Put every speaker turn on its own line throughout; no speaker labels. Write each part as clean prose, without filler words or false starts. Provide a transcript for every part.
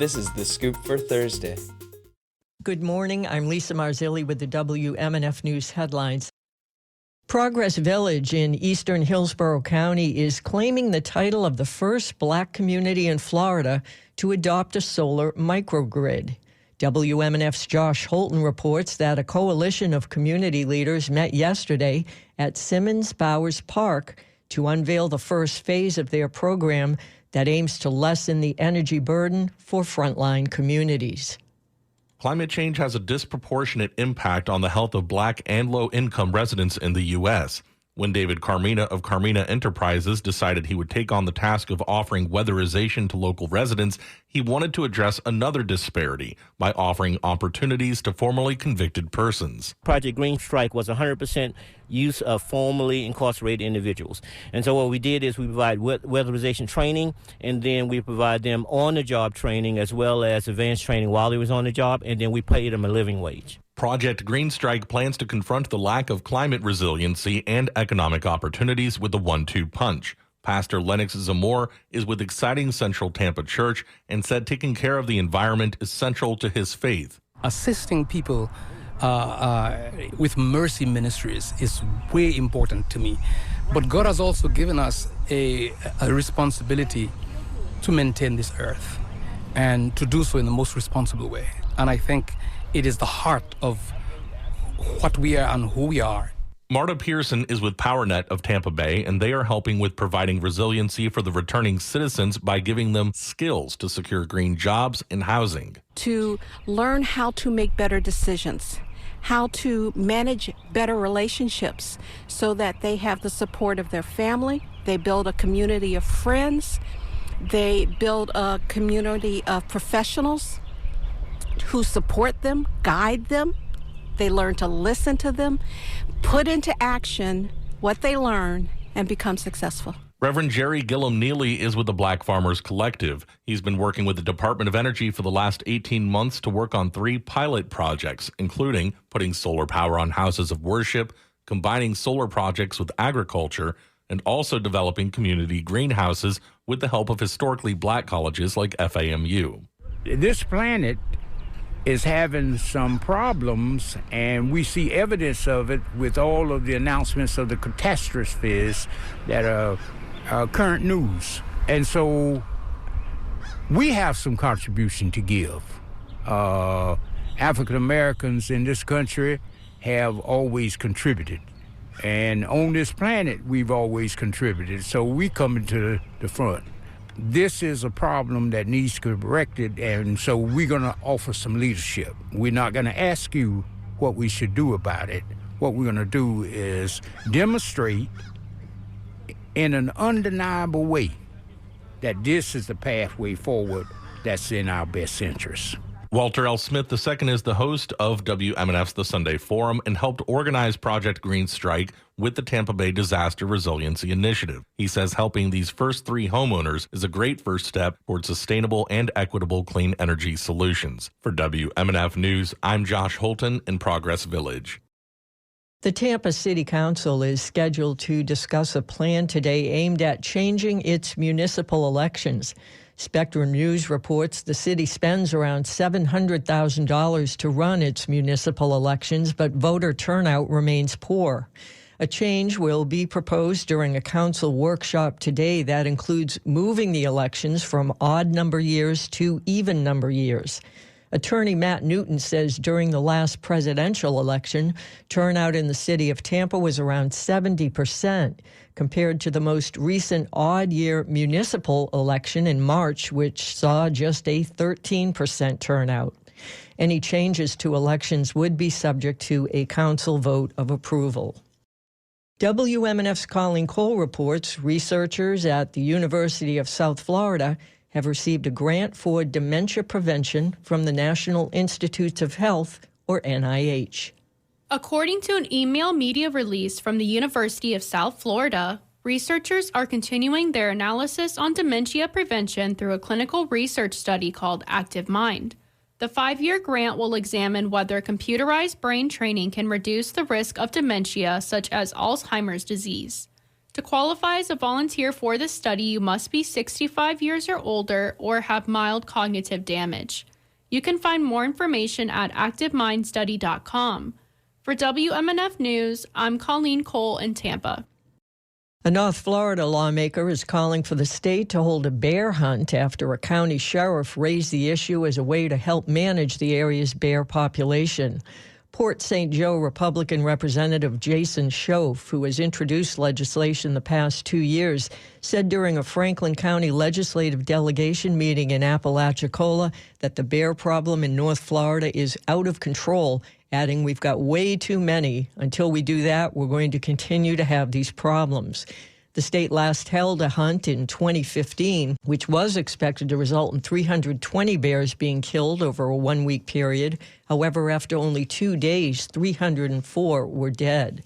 This is The Scoop for Thursday.
Good morning. I'm Lisa Marzilli with the WMNF News headlines. Progress Village in eastern Hillsborough County is claiming the title of the first Black community in Florida to adopt a solar microgrid. WMNF's Josh Holton reports that a coalition of community leaders met yesterday at Simmons Bowers Park to unveil the first phase of their program that aims to lessen the energy burden for frontline communities.
Climate change has a disproportionate impact on the health of Black and low-income residents in the U.S. When David Carmina of Carmina Enterprises decided he would take on the task of offering weatherization to local residents, he wanted to address another disparity by offering opportunities to formerly convicted persons.
Project Green Strike was 100% use of formerly incarcerated individuals. And so what we did is we provide weatherization training, and then we provide them on-the-job training as well as advanced training while they was on the job, and then we pay them a living wage.
Project Green Strike plans to confront the lack of climate resiliency and economic opportunities with a 1-2 punch. Pastor Lennox Zamore is with Exciting Central Tampa Church and said taking care of the environment is central to his faith.
Assisting people with mercy ministries is way important to me. But God has also given us a responsibility to maintain this earth and to do so in the most responsible way. And I think it is the heart of what we are and who we are.
Marta Pearson is with PowerNet of Tampa Bay, and they are helping with providing resiliency for the returning citizens by giving them skills to secure green jobs and housing.
To learn how to make better decisions, how to manage better relationships so that they have the support of their family, they build a community of friends, they build a community of professionals who support them, guide them. They learn to listen to them, put into action what they learn, and become successful.
Reverend Jerry Gillum Neely is with the Black Farmers Collective. He's been working with the Department of Energy for the last 18 months to work on 3 pilot projects, including putting solar power on houses of worship, combining solar projects with agriculture, and also developing community greenhouses with the help of historically Black colleges like FAMU.
This planet is having some problems, and we see evidence of it with all of the announcements of the catastrophes that are current news. And so we have some contribution to give. African Americans in this country have always contributed. And on this planet, we've always contributed. So we come into the front. This is a problem that needs to be corrected, and so we're going to offer some leadership. We're not going to ask you what we should do about it. What we're going to do is demonstrate in an undeniable way that this is the pathway forward that's in our best interest.
Walter L. Smith II is the host of WMNF's The Sunday Forum and helped organize Project Green Strike with the Tampa Bay Disaster Resiliency Initiative. He says helping these first 3 homeowners is a great first step toward sustainable and equitable clean energy solutions. For WMNF News, I'm Josh Holton in Progress Village.
The Tampa City Council is scheduled to discuss a plan today aimed at changing its municipal elections. Spectrum News reports the city spends around $700,000 to run its municipal elections, but voter turnout remains poor. A change will be proposed during a council workshop today that includes moving the elections from odd number years to even number years. Attorney Matt Newton says during the last presidential election, turnout in the city of Tampa was around 70%, compared to the most recent odd-year municipal election in March, which saw just a 13% turnout. Any changes to elections would be subject to a council vote of approval. WMNF's Colleen Cole reports researchers at the University of South Florida have received a grant for dementia prevention from the National Institutes of Health, or NIH.
According to an email media release from the University of South Florida, researchers are continuing their analysis on dementia prevention through a clinical research study called Active Mind. The 5-year grant will examine whether computerized brain training can reduce the risk of dementia, such as Alzheimer's disease. To qualify as a volunteer for this study, you must be 65 years or older or have mild cognitive damage. You can find more information at activemindstudy.com. For WMNF News, I'm Colleen Cole in Tampa.
A North Florida lawmaker is calling for the state to hold a bear hunt after a county sheriff raised the issue as a way to help manage the area's bear population. Port St. Joe Republican Representative Jason Schoaf, who has introduced legislation the past 2 years, said during a Franklin County legislative delegation meeting in Apalachicola that the bear problem in North Florida is out of control, adding, "We've got way too many. Until we do that, we're going to continue to have these problems." The state last held a hunt in 2015, which was expected to result in 320 bears being killed over a 1-week period. However, after only 2 days, 304 were dead.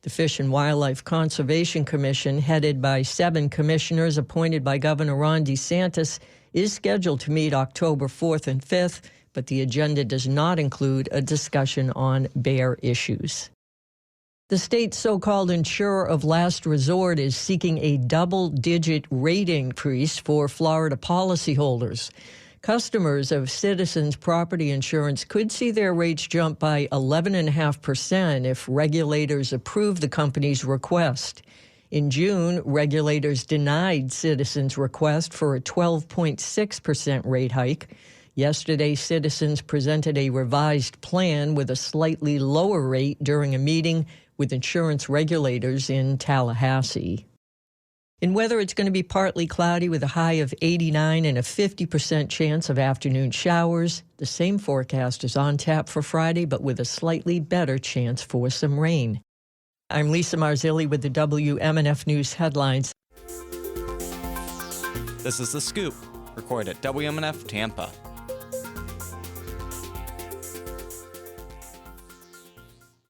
The Fish and Wildlife Conservation Commission, headed by 7 commissioners appointed by Governor Ron DeSantis, is scheduled to meet October 4th and 5th, but the agenda does not include a discussion on bear issues. The state's so-called insurer of last resort is seeking a double-digit rate increase for Florida policyholders. Customers of Citizens Property Insurance could see their rates jump by 11.5% if regulators approve the company's request. In June, regulators denied Citizens' request for a 12.6% rate hike. Yesterday, Citizens presented a revised plan with a slightly lower rate during a meeting with insurance regulators in Tallahassee. In weather, it's going to be partly cloudy with a high of 89 and a 50% chance of afternoon showers. The same forecast is on tap for Friday, but with a slightly better chance for some rain. I'm Lisa Marzilli with the WMNF News headlines.
This is The Scoop, recorded at WMNF Tampa.